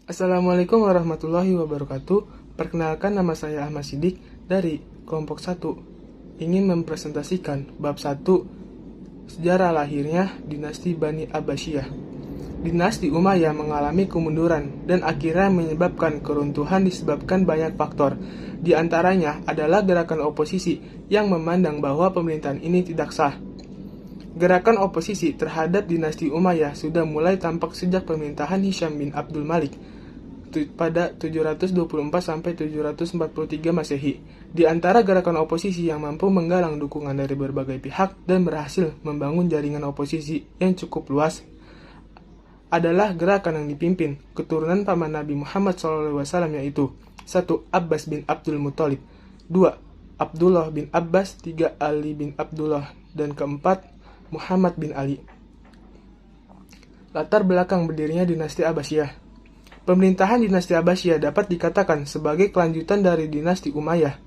Assalamualaikum warahmatullahi wabarakatuh. Perkenalkan, nama saya Ahmad Sidik dari kelompok 1. Ingin mempresentasikan bab 1, sejarah lahirnya dinasti Bani Abbasiyah. Dinasti Umayyah mengalami kemunduran dan akhirnya menyebabkan keruntuhan disebabkan banyak faktor. Di antaranya adalah gerakan oposisi yang memandang bahwa pemerintahan ini tidak sah. Gerakan oposisi terhadap dinasti Umayyah sudah mulai tampak sejak pemerintahan Hisham bin Abdul Malik pada 724 sampai 743 Masehi. Di antara gerakan oposisi yang mampu menggalang dukungan dari berbagai pihak dan berhasil membangun jaringan oposisi yang cukup luas adalah gerakan yang dipimpin keturunan paman Nabi Muhammad SAW, yaitu 1. Abbas bin Abdul Muthalib, 2. Abdullah bin Abbas, 3. Ali bin Abdullah, dan keempat Muhammad bin Ali. Latar belakang berdirinya dinasti Abbasiyah. Pemerintahan dinasti Abbasiyah dapat dikatakan sebagai kelanjutan dari dinasti Umayyah.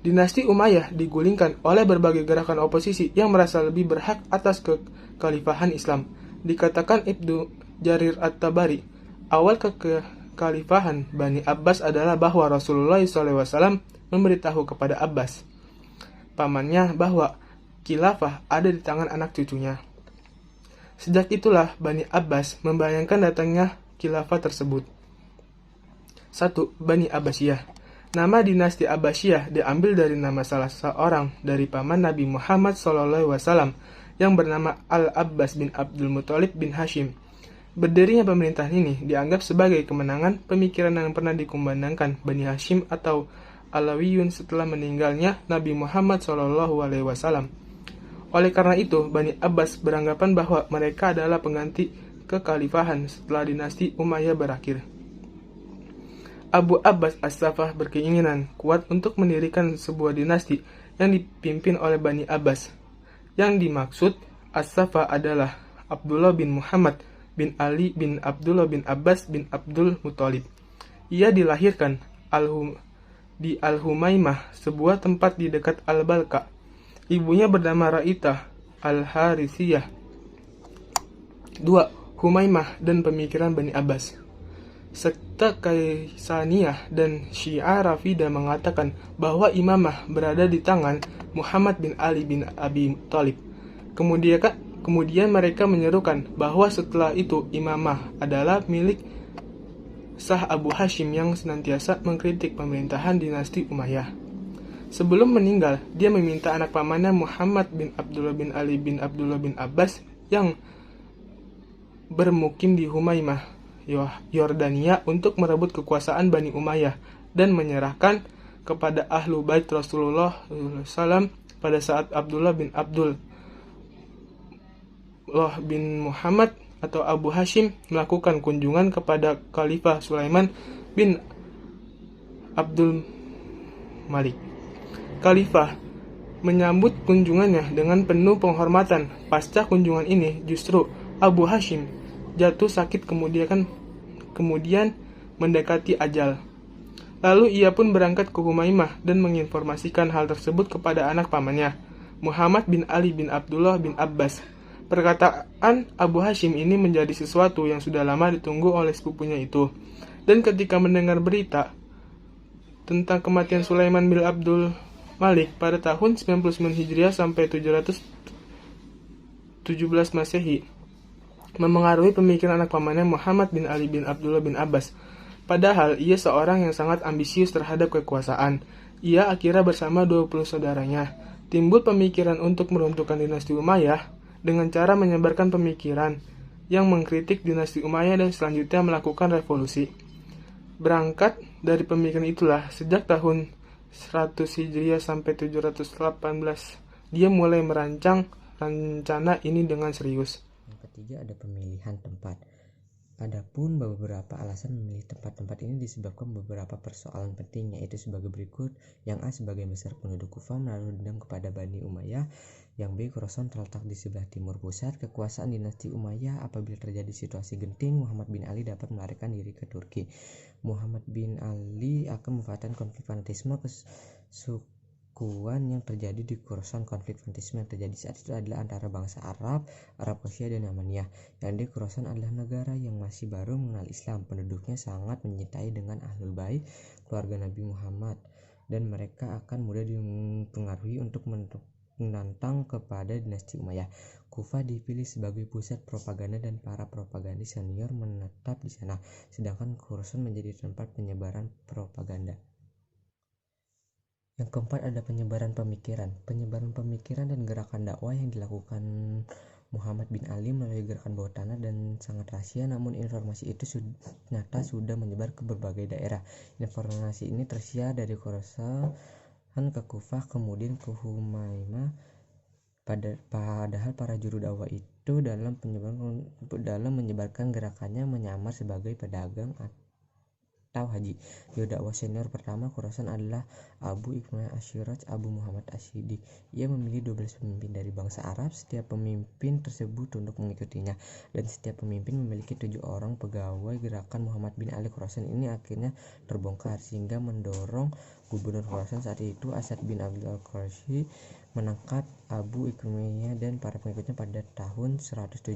Dinasti Umayyah digulingkan oleh berbagai gerakan oposisi yang merasa lebih berhak atas kekhalifahan Islam. Dikatakan Ibnu Jarir At-Tabari, awal kekhalifahan Bani Abbas adalah bahwa Rasulullah SAW memberitahu kepada Abbas, pamannya, bahwa khilafah ada di tangan anak cucunya. Sejak itulah Bani Abbas membayangkan datangnya khilafah tersebut. 1. Bani Abbasiyah. Nama dinasti Abbasiyah diambil dari nama salah seorang dari paman Nabi Muhammad SAW yang bernama Al-Abbas bin Abdul Muthalib bin Hashim. Berdirinya pemerintahan ini dianggap sebagai kemenangan pemikiran yang pernah dikumandangkan Bani Hashim atau Alawiyun setelah meninggalnya Nabi Muhammad SAW. Oleh karena itu, Bani Abbas beranggapan bahwa mereka adalah pengganti kekhalifahan setelah dinasti Umayyah berakhir. Abu Abbas As-Saffah berkeinginan kuat untuk mendirikan sebuah dinasti yang dipimpin oleh Bani Abbas. Yang dimaksud As-Saffah adalah Abdullah bin Muhammad bin Ali bin Abdullah bin Abbas bin Abdul Muthalib. Ia dilahirkan di Al-Humaimah, sebuah tempat di dekat Al-Balqa. Ibunya bernama Ra'itah Al-Harithiyah. 2. Humaimah dan pemikiran Bani Abbas. Sekte Kaisaniyah dan Syiah Rafidah mengatakan bahwa imamah berada di tangan Muhammad bin Ali bin Abi Thalib. Kemudian mereka menyerukan bahwa setelah itu imamah adalah milik Sah Abu Hashim yang senantiasa mengkritik pemerintahan dinasti Umayyah. Sebelum meninggal, dia meminta anak pamannya Muhammad bin Abdullah bin Ali bin Abdullah bin Abbas yang bermukim di Humaimah, Yordania, untuk merebut kekuasaan Bani Umayyah dan menyerahkan kepada ahlu bait Rasulullah SAW pada saat Abdullah bin Abdullah bin Muhammad atau Abu Hashim melakukan kunjungan kepada Khalifah Sulaiman bin Abdul Malik. Khalifah menyambut kunjungannya dengan penuh penghormatan. Pasca kunjungan ini, justru Abu Hashim jatuh sakit kemudian mendekati ajal. Lalu ia pun berangkat ke Humaimah dan menginformasikan hal tersebut kepada anak pamannya, Muhammad bin Ali bin Abdullah bin Abbas. Perkataan Abu Hashim ini menjadi sesuatu yang sudah lama ditunggu oleh sepupunya itu. Dan ketika mendengar berita tentang kematian Sulaiman bin Abdul Malik pada tahun 99 Hijriah sampai 717 Masehi, memengaruhi pemikiran anak pamannya Muhammad bin Ali bin Abdullah bin Abbas. Padahal ia seorang yang sangat ambisius terhadap kekuasaan. Ia akhirnya bersama 20 saudaranya timbul pemikiran untuk meruntuhkan dinasti Umayyah dengan cara menyebarkan pemikiran yang mengkritik dinasti Umayyah dan selanjutnya melakukan revolusi. Berangkat dari pemikiran itulah, sejak tahun 100 Hijriah sampai 718, dia mulai merancang rencana ini dengan serius. Yang ketiga ada pemilihan tempat. Adapun beberapa alasan memilih tempat-tempat ini disebabkan beberapa persoalan penting, yaitu sebagai berikut. Yang A, sebagian besar penduduk Kufah menaruh dendam kepada Bani Umayyah. Yang B, Khorasan terletak di sebelah timur pusat kekuasaan dinasti Umayyah. Apabila terjadi situasi genting, Muhammad bin Ali dapat melarikan diri ke Turki. Muhammad bin Ali akan memanfaatkan konflik fanatisme perlakuan yang terjadi di Khorasan. Konflik fanatisme yang terjadi saat itu adalah antara bangsa Arab Persia dan Yamaniyah. Yang di Khorasan adalah negara yang masih baru mengenal Islam. Penduduknya sangat mencintai dengan Ahlul Bait, keluarga Nabi Muhammad, dan mereka akan mudah dipengaruhi untuk menantang kepada dinasti Umayyah. Kufah dipilih sebagai pusat propaganda dan para propagandis senior menetap di sana, sedangkan Khorasan menjadi tempat penyebaran propaganda. Yang keempat ada penyebaran pemikiran. Penyebaran pemikiran dan gerakan dakwah yang dilakukan Muhammad bin Ali melalui gerakan bawah tanah dan sangat rahasia, namun informasi itu nyata sudah menyebar ke berbagai daerah. Informasi ini tersiar dari Khorasan ke Kufah, kemudian ke Humaimah. Padahal para juru dakwah itu dalam menyebarkan gerakannya menyamar sebagai pedagang atau haji. Juru dakwah senior pertama Khorasan adalah Abu Ikrimah Asyiraj Abu Muhammad Asyidi. Ia memilih 12 pemimpin dari bangsa Arab. Setiap pemimpin tersebut tunduk mengikutinya, dan setiap pemimpin memiliki 7 orang pegawai. Gerakan Muhammad bin Ali Khorasan ini akhirnya terbongkar, sehingga mendorong gubernur Khorasan saat itu Asad bin Abdul al-Qurashi menangkap Abu Ikrimah dan para pengikutnya pada tahun 107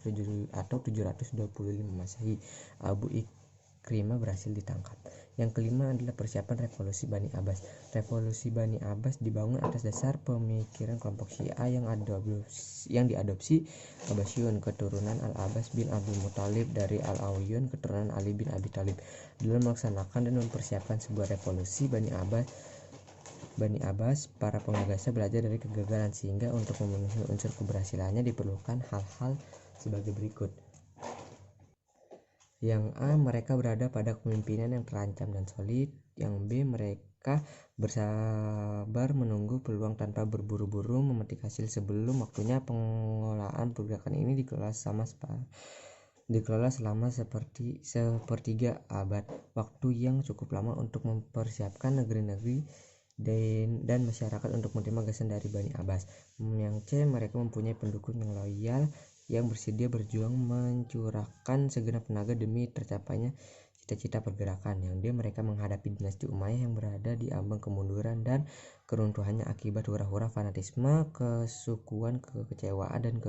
Hijriah atau 725 Masehi. Abu Ikrimah berhasil ditangkap. Yang kelima adalah persiapan revolusi Bani Abbas. Revolusi Bani Abbas dibangun atas dasar pemikiran kelompok Syiah yang diadopsi Abbasiyun, keturunan Al-Abbas bin Abdul Muthalib, dari Al-Awiyun, keturunan Ali bin Abi Thalib. Dalam melaksanakan dan mempersiapkan sebuah revolusi Bani Abbas, para penggagasnya belajar dari kegagalan, sehingga untuk memenuhi unsur keberhasilannya diperlukan hal-hal sebagai berikut. Yang A, mereka berada pada kepemimpinan yang terancam dan solid. Yang B, mereka bersabar menunggu peluang tanpa berburu-buru memetik hasil sebelum waktunya. Pengelolaan pergerakan ini dikelola selama sepertiga abad, waktu yang cukup lama untuk mempersiapkan negeri-negeri dan masyarakat untuk menerima gagasan dari Bani Abbas. Yang C, mereka mempunyai pendukung yang loyal yang bersedia berjuang mencurahkan segenap tenaga demi tercapainya cita-cita pergerakan. Yang D, mereka menghadapi dinasti Umayyah yang berada di ambang kemunduran dan keruntuhannya akibat hura-hura fanatisme, kesukuan, kekecewaan, dan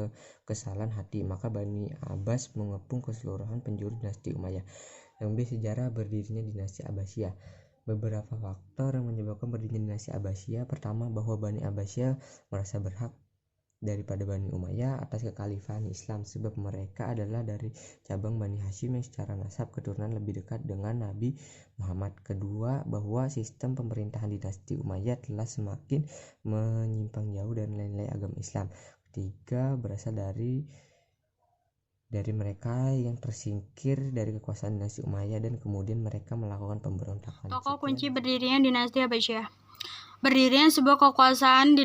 kesalahan hati. Maka Bani Abbas mengepung keseluruhan penjuru dinasti Umayyah. Yang B, sejarah berdirinya dinasti Abbasiyah. Beberapa faktor yang menyebabkan berdirinya dinasti Abbasiyah. Pertama, bahwa Bani Abbasiyah merasa berhak daripada Bani Umayyah atas kekhalifahan Islam, sebab mereka adalah dari cabang Bani Hashim yang secara nasab keturunan lebih dekat dengan Nabi Muhammad. Kedua, bahwa sistem pemerintahan dinasti Umayyah telah semakin menyimpang jauh dari nilai-nilai agama Islam. Ketiga, berasal dari mereka yang tersingkir dari kekuasaan dinasti Umayyah dan kemudian mereka melakukan pemberontakan. Tokoh kunci berdirinya dinasti Abbasiyah. Berdirinya sebuah kekuasaan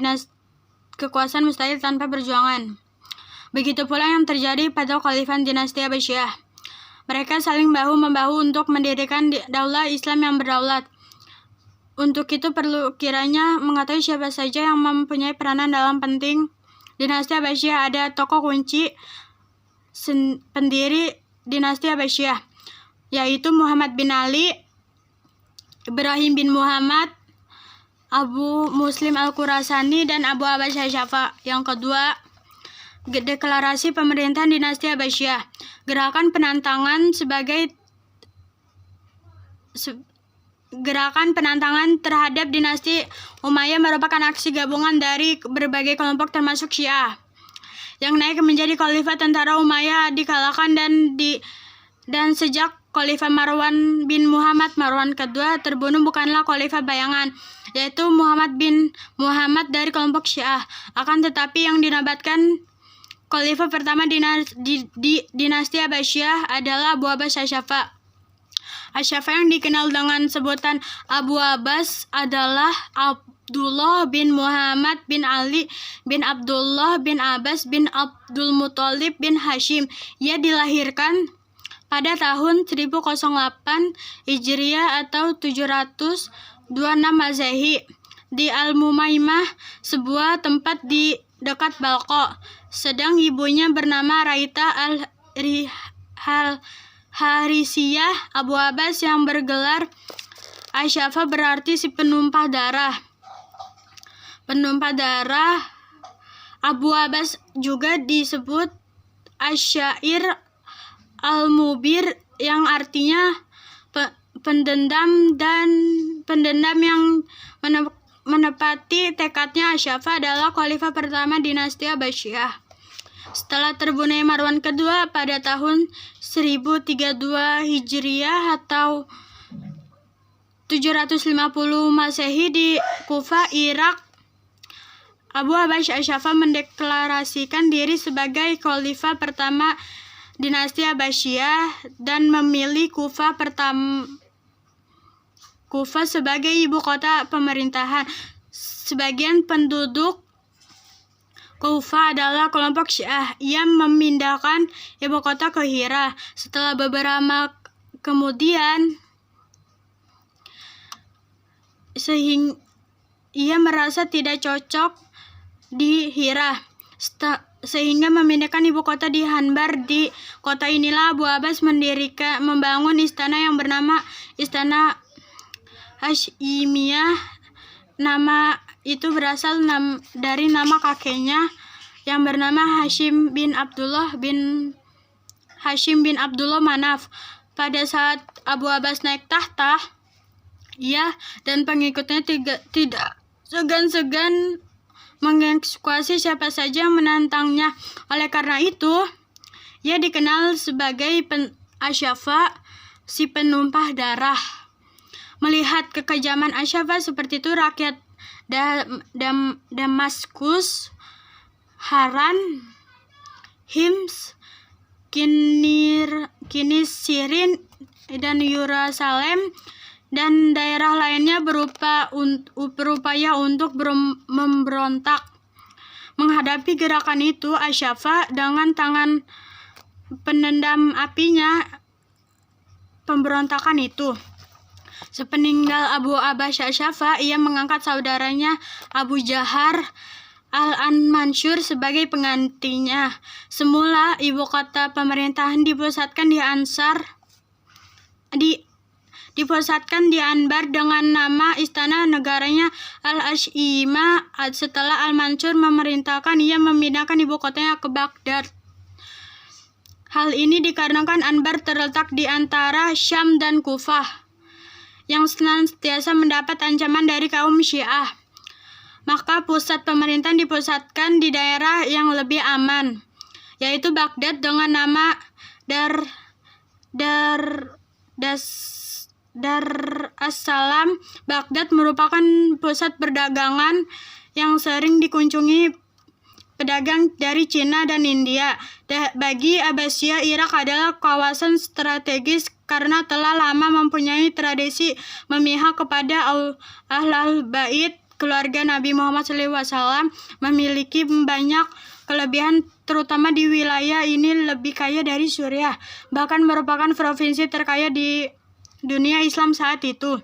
mustahil tanpa perjuangan. Begitu pula yang terjadi pada khalifah dinasti Abbasiyah. Mereka saling bahu-membahu untuk mendirikan daulah Islam yang berdaulat. Untuk itu perlu kiranya mengetahui siapa saja yang mempunyai peranan dalam penting dinasti Abbasiyah. Ada tokoh kunci pendiri dinasti Abbasiyah, yaitu Muhammad bin Ali, Ibrahim bin Muhammad, Abu Muslim Al-Khurasani, dan Abu Abbas Syafa. Yang kedua, deklarasi pemerintahan dinasti Abbasiyah. Gerakan penantangan terhadap dinasti Umayyah merupakan aksi gabungan dari berbagai kelompok termasuk Syiah yang naik menjadi khalifah. Tentara Umayyah dikalahkan dan sejak Khalifah Marwan bin Muhammad kedua terbunuh bukanlah khalifah bayangan, yaitu Muhammad bin Muhammad dari kelompok Syiah. Akan tetapi yang dinobatkan khalifah pertama dinasti Abbasiyah adalah Abu Abbas Syafa. Asyafa yang dikenal dengan sebutan Abu Abbas adalah Abdullah bin Muhammad bin Ali bin Abdullah bin Abbas bin Abdul Muthalib bin Hashim. Ia dilahirkan pada tahun 1008 Hijriah atau 726 Masehi di Al-Mumaimah, sebuah tempat di dekat Balqa. Sedang ibunya bernama Raita Al-Harisiyah. Abu Abbas yang bergelar Asyafa berarti si penumpah darah. penumpah darah. Abu Abbas juga disebut Asyair Al-Mubir yang artinya pendendam yang menepati tekadnya. Asyafa adalah khalifah pertama dinasti Abbasiyah. Setelah terbunuhnya Marwan kedua pada tahun 1032 Hijriah atau 750 Masehi di Kufah, Irak, Abu Abbas Asyafa mendeklarasikan diri sebagai khalifah pertama dinasti Abbasiyah dan memilih Kufah sebagai ibu kota pemerintahan. Sebagian penduduk Kufah adalah kelompok Syiah. Ia memindahkan ibu kota ke Hira. Setelah beberapa kemudian, ia merasa tidak cocok di Hira, sehingga memindahkan ibu kota di Hanbar. Di kota inilah Abu Abbas membangun istana yang bernama Istana Hashimiyah. Nama itu berasal dari nama kakeknya yang bernama Hashim bin Abdullah Manaf. Pada saat Abu Abbas naik tahta, ia dan pengikutnya tidak segan-segan mengeksekusi siapa saja yang menantangnya. Oleh karena itu, ia dikenal sebagai Asyafa, si penumpah darah. Melihat kekejaman Asyafa seperti itu, rakyat Damaskus, Haran, Hims, Kinisirin, dan Yerusalem dan daerah lainnya berupaya untuk memberontak. Menghadapi gerakan itu, Asyafa dengan tangan penendam apinya pemberontakan itu. Sepeninggal Abu Abbas Asyafa, ia mengangkat saudaranya Abu Jahar Al-Mansur sebagai penggantinya. Semula ibu kota pemerintahan dipusatkan di Anbar dengan nama istana negaranya Al-Ashima. Setelah Al-Mansur memerintahkan, ia memindahkan ibu kotanya ke Baghdad. Hal ini dikarenakan Anbar terletak di antara Syam dan Kufah, yang senantiasa mendapat ancaman dari kaum Syiah. Maka pusat pemerintahan dipusatkan di daerah yang lebih aman, yaitu Baghdad dengan nama Dar as-Salam. Baghdad merupakan pusat perdagangan yang sering dikunjungi pedagang dari Cina dan India. Bagi Abbasiyah, Irak adalah kawasan strategis karena telah lama mempunyai tradisi memihak kepada Ahlul Bait. Keluarga Nabi Muhammad SAW memiliki banyak kelebihan, terutama di wilayah ini lebih kaya dari Suriah, bahkan merupakan provinsi terkaya di dunia Islam saat itu.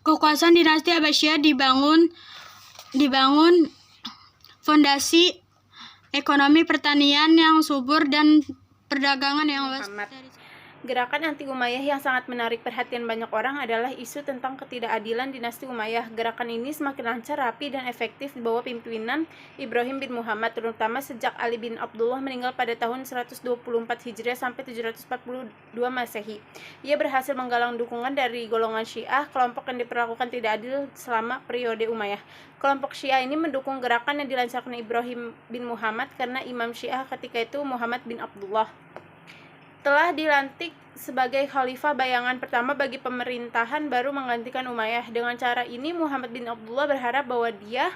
Kekuasaan dinasti Abbasiyah dibangun fondasi ekonomi pertanian yang subur dan perdagangan yang luas. Gerakan anti Umayyah yang sangat menarik perhatian banyak orang adalah isu tentang ketidakadilan dinasti Umayyah. Gerakan ini semakin lancar, rapi, dan efektif di bawah pimpinan Ibrahim bin Muhammad, terutama sejak Ali bin Abdullah meninggal pada tahun 124 Hijriah sampai 742 Masehi. Ia berhasil menggalang dukungan dari golongan Syiah, kelompok yang diperlakukan tidak adil selama periode Umayyah. Kelompok Syiah ini mendukung gerakan yang dilancarkan Ibrahim bin Muhammad karena Imam Syiah ketika itu Muhammad bin Abdullah telah dilantik sebagai khalifah bayangan pertama bagi pemerintahan baru menggantikan Umayyah. Dengan cara ini, Muhammad bin Abdullah berharap bahwa dia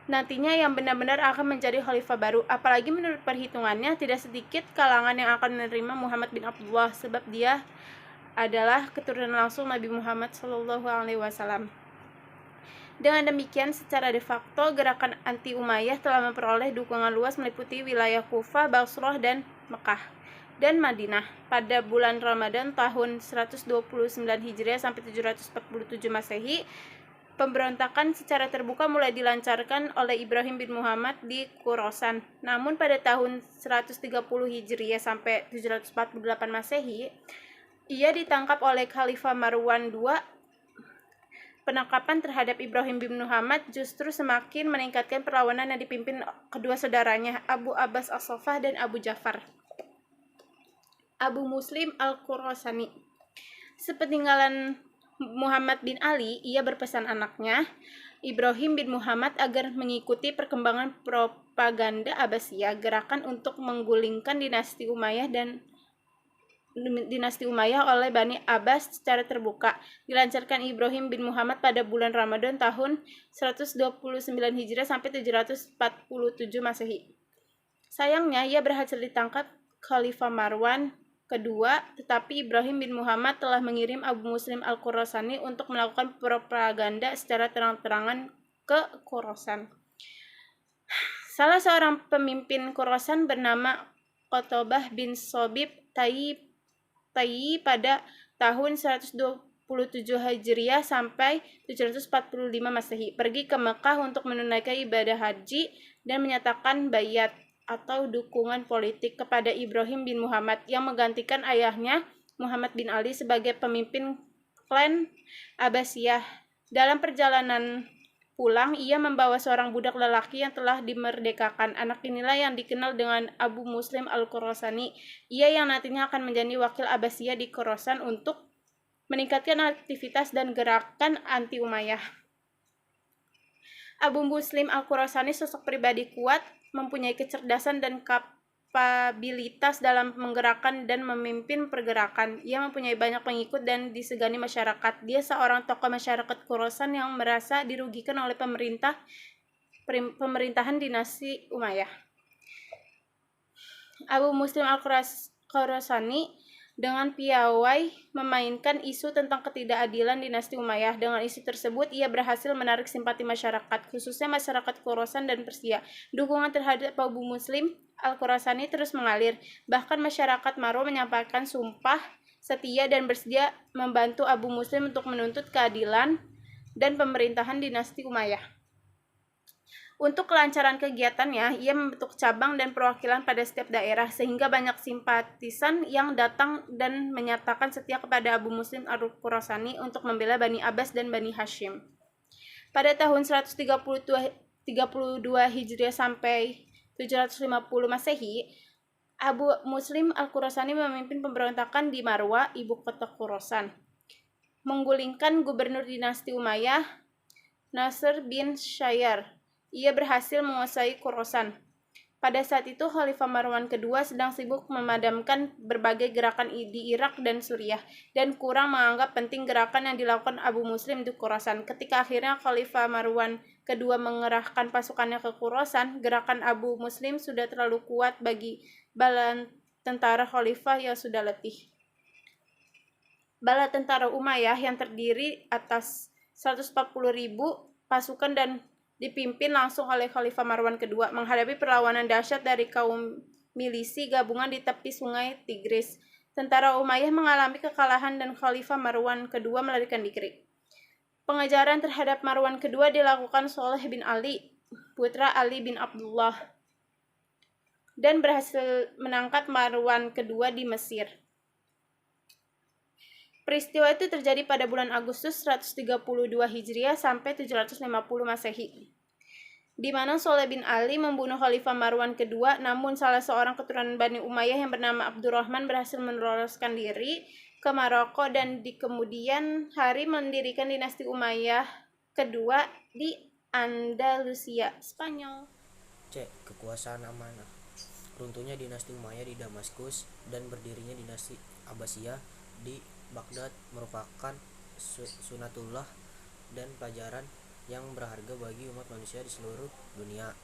nantinya yang benar-benar akan menjadi khalifah baru. Apalagi menurut perhitungannya, tidak sedikit kalangan yang akan menerima Muhammad bin Abdullah, sebab dia adalah keturunan langsung Nabi Muhammad SAW. Dengan demikian, secara de facto, gerakan anti Umayyah telah memperoleh dukungan luas meliputi wilayah Kufah, Basrah, dan Mekah dan Madinah. Pada bulan Ramadan tahun 129 Hijriah sampai 747 Masehi, pemberontakan secara terbuka mulai dilancarkan oleh Ibrahim bin Muhammad di Khorasan. Namun pada tahun 130 Hijriah sampai 748 Masehi, ia ditangkap oleh Khalifah Marwan II penangkapan terhadap Ibrahim bin Muhammad justru semakin meningkatkan perlawanan yang dipimpin kedua saudaranya, Abu Abbas As-Saffah dan Abu Ja'far. Abu Muslim Al-Khurasani. Sepeninggalan Muhammad bin Ali, ia berpesan anaknya, Ibrahim bin Muhammad, agar mengikuti perkembangan propaganda Abbasiyah, gerakan untuk menggulingkan dinasti Umayyah oleh Bani Abbas secara terbuka. Dilancarkan Ibrahim bin Muhammad pada bulan Ramadan tahun 129 Hijriah sampai 747 Masehi. Sayangnya, ia berhasil ditangkap Khalifah Marwan kedua, tetapi Ibrahim bin Muhammad telah mengirim Abu Muslim Al-Khurasani untuk melakukan propaganda secara terang-terangan ke Khorasan. Salah seorang pemimpin Khorasan bernama Qotobah bin Sobib Tayi pada tahun 127 Hijriah sampai 745 Masehi pergi ke Mekah untuk menunaikan ibadah haji dan menyatakan baiat atau dukungan politik kepada Ibrahim bin Muhammad yang menggantikan ayahnya Muhammad bin Ali sebagai pemimpin klan Abbasiyah. Dalam perjalanan pulang, ia membawa seorang budak lelaki yang telah dimerdekakan. Anak inilah yang dikenal dengan Abu Muslim Al-Khurasani. Ia yang nantinya akan menjadi wakil Abbasiyah di Khorasan untuk meningkatkan aktivitas dan gerakan anti Umayyah. Abu Muslim Al-Khurasani sosok pribadi kuat, mempunyai kecerdasan dan kapabilitas dalam menggerakkan dan memimpin pergerakan. Ia mempunyai banyak pengikut dan disegani masyarakat. Dia seorang tokoh masyarakat Khorasan yang merasa dirugikan oleh pemerintahan dinasti Umayyah. Abu Muslim Al-Khurasani dengan piawai memainkan isu tentang ketidakadilan dinasti Umayyah. Dengan isu tersebut, ia berhasil menarik simpati masyarakat, khususnya masyarakat Khorasan dan Persia. Dukungan terhadap Abu Muslim Al-Khurasani terus mengalir. Bahkan masyarakat Marwa menyampaikan sumpah setia dan bersedia membantu Abu Muslim untuk menuntut keadilan dan pemerintahan dinasti Umayyah. Untuk kelancaran kegiatannya, ia membentuk cabang dan perwakilan pada setiap daerah, sehingga banyak simpatisan yang datang dan menyatakan setia kepada Abu Muslim Al-Khurasani untuk membela Bani Abbas dan Bani Hashim. Pada tahun 132 Hijriah sampai 750 Masehi, Abu Muslim Al-Khurasani memimpin pemberontakan di Marwa, ibu kota Khorasan, menggulingkan gubernur dinasti Umayyah, Nasr bin Shayyar. Ia berhasil menguasai Khorasan. Pada saat itu, Khalifah Marwan kedua sedang sibuk memadamkan berbagai gerakan di Irak dan Suriah, dan kurang menganggap penting gerakan yang dilakukan Abu Muslim di Khorasan. Ketika akhirnya Khalifah Marwan kedua mengerahkan pasukannya ke Khorasan, gerakan Abu Muslim sudah terlalu kuat bagi bala tentara Khalifah yang sudah letih. Bala tentara Umayyah yang terdiri atas 140.000 pasukan dan dipimpin langsung oleh Khalifah Marwan kedua menghadapi perlawanan dahsyat dari kaum milisi gabungan di tepi sungai Tigris. Tentara Umayyah mengalami kekalahan dan Khalifah Marwan kedua melarikan diri. Pengejaran terhadap Marwan kedua dilakukan Sholeh bin Ali, putra Ali bin Abdullah, dan berhasil menangkap Marwan kedua di Mesir. Peristiwa itu terjadi pada bulan Agustus 132 Hijriah sampai 750 Masehi, di mana Sholeh bin Ali membunuh Khalifah Marwan kedua, namun salah seorang keturunan Bani Umayyah yang bernama Abdurrahman berhasil meloloskan diri ke Maroko dan di kemudian hari mendirikan dinasti Umayyah kedua di Andalusia, Spanyol. C. Kekuasaan amanah. Runtuhnya dinasti Umayyah di Damaskus dan berdirinya dinasti Abbasiyah di Baghdad merupakan sunatullah dan pelajaran yang berharga bagi umat manusia di seluruh dunia.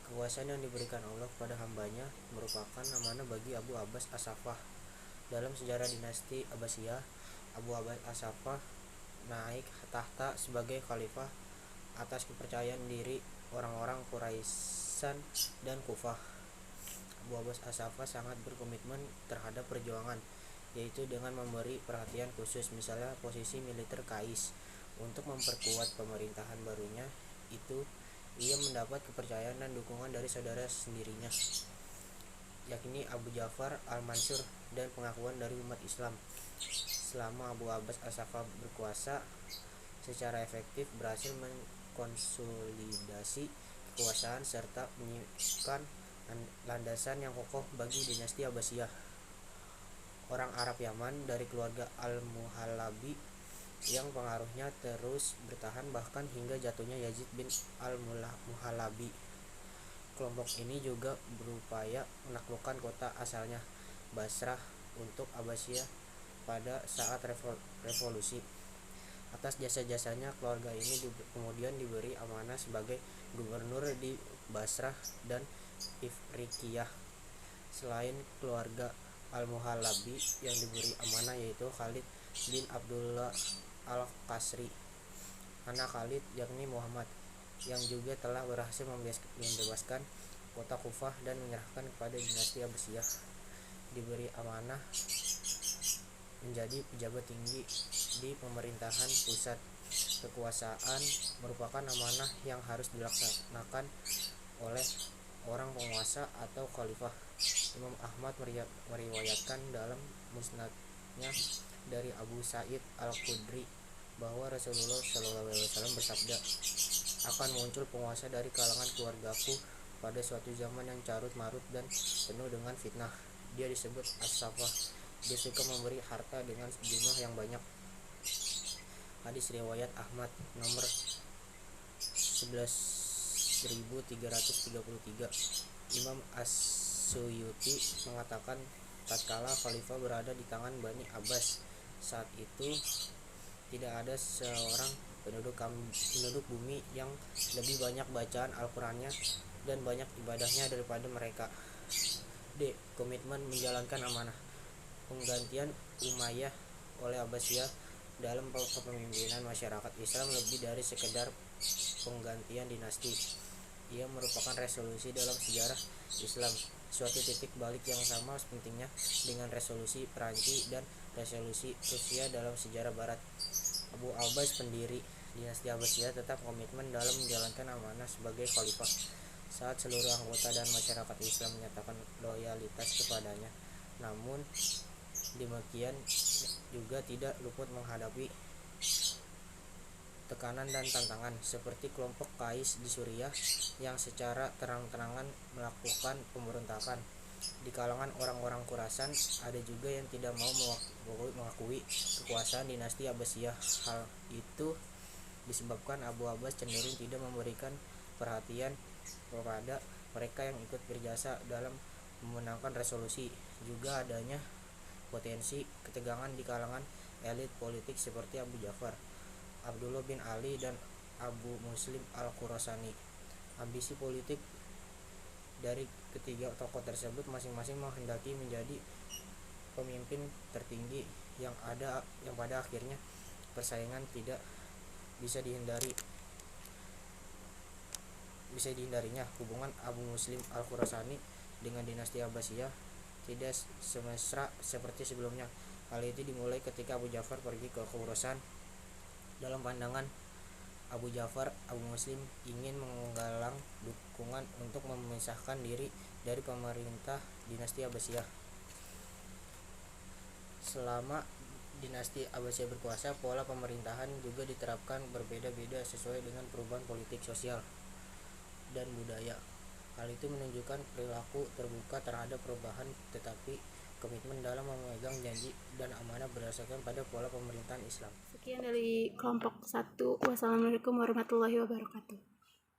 Kekuasaan yang diberikan Allah kepada hambanya merupakan amanah bagi Abu Abbas As-Saffah. Dalam sejarah dinasti Abbasiyah, Abu Abbas As-Saffah naik tahta sebagai khalifah atas kepercayaan diri orang-orang Quraisy dan Kufah. Abu Abbas As-Saffah sangat berkomitmen terhadap perjuangan, yaitu dengan memberi perhatian khusus, misalnya posisi militer Kais. Untuk memperkuat pemerintahan barunya itu, ia mendapat kepercayaan dan dukungan dari saudara sendirinya, yakni Abu Ja'far Al-Mansur, dan pengakuan dari umat Islam. Selama Abu Abbas As-Saffah berkuasa, secara efektif berhasil mengkonsolidasi kekuasaan serta menyiapkan landasan yang kokoh bagi dinasti Abbasiyah. Orang Arab Yaman dari keluarga Al-Muhallabi yang pengaruhnya terus bertahan bahkan hingga jatuhnya Yazid bin Al-Muhallabi. Kelompok ini juga berupaya menaklukkan kota asalnya, Basrah, untuk Abbasiyah pada saat revolusi. Atas jasa-jasanya, keluarga ini kemudian diberi amanah sebagai gubernur di Basrah dan Ifriqiyah. Selain keluarga Al-Muhallabi yang diberi amanah yaitu Khalid bin Abdullah Al-Qasri, anak Khalid yakni Muhammad, yang juga telah berhasil membebaskan kota Kufah dan menyerahkan kepada dinasti Abbasiyah, diberi amanah menjadi pejabat tinggi di pemerintahan pusat. Kekuasaan merupakan amanah yang harus dilaksanakan oleh orang penguasa atau khalifah. Imam Ahmad meriwayatkan dalam musnadnya dari Abu Sa'id Al-Khudri bahwa Rasulullah SAW bersabda, akan muncul penguasa dari kalangan keluargaku pada suatu zaman yang carut marut dan penuh dengan fitnah. Dia disebut As-Safah. Dia suka memberi harta dengan jumlah yang banyak. Hadis riwayat Ahmad nomor 11.333. Imam As-Suyuti mengatakan tatkala khalifah berada di tangan Bani Abbas, saat itu tidak ada seorang penduduk bumi yang lebih banyak bacaan Al-Qur'annya dan banyak ibadahnya daripada mereka. D. Komitmen menjalankan amanah. Penggantian Umayyah oleh Abbasiyah dalam kepemimpinan masyarakat Islam lebih dari sekedar penggantian dinasti. Ia merupakan resolusi dalam sejarah Islam, suatu titik balik yang sama pentingnya dengan resolusi Perancis dan resolusi Rusia dalam sejarah Barat. Abu Abbas, pendiri dinasti Abbasiyah, tetap komitmen dalam menjalankan amanah sebagai khalifah saat seluruh anggota dan masyarakat Islam menyatakan loyalitas kepadanya. Namun demikian juga tidak luput menghadapi tekanan dan tantangan seperti kelompok Qais di Suriah yang secara terang-terangan melakukan pemberontakan. Di kalangan orang-orang Khurasan ada juga yang tidak mau mengakui kekuasaan dinasti Abbasiyah. Hal itu disebabkan Abu Abbas cenderung tidak memberikan perhatian kepada mereka yang ikut berjasa dalam memenangkan resolusi. Juga adanya potensi ketegangan di kalangan elit politik seperti Abu Ja'far, Abdullah bin Ali, dan Abu Muslim Al-Khurasani. Ambisi politik dari ketiga tokoh tersebut masing-masing menghendaki menjadi pemimpin tertinggi yang pada akhirnya persaingan tidak bisa dihindarinya. Hubungan Abu Muslim Al-Khurasani dengan dinasti Abbasiyah tidak semesra seperti sebelumnya. Hal itu dimulai ketika Abu Ja'far pergi ke Khurasan. Dalam pandangan Abu Ja'far, Abu Muslim ingin menggalang dukungan untuk memisahkan diri dari pemerintah dinasti Abbasiyah. Selama dinasti Abbasiyah berkuasa, pola pemerintahan juga diterapkan berbeda-beda sesuai dengan perubahan politik, sosial, dan budaya. Hal itu menunjukkan perilaku terbuka terhadap perubahan, tetapi komitmen dalam memegang janji dan amanah berdasarkan pada pola pemerintahan Islam. Sekian dari kelompok 1. Wassalamualaikum warahmatullahi wabarakatuh.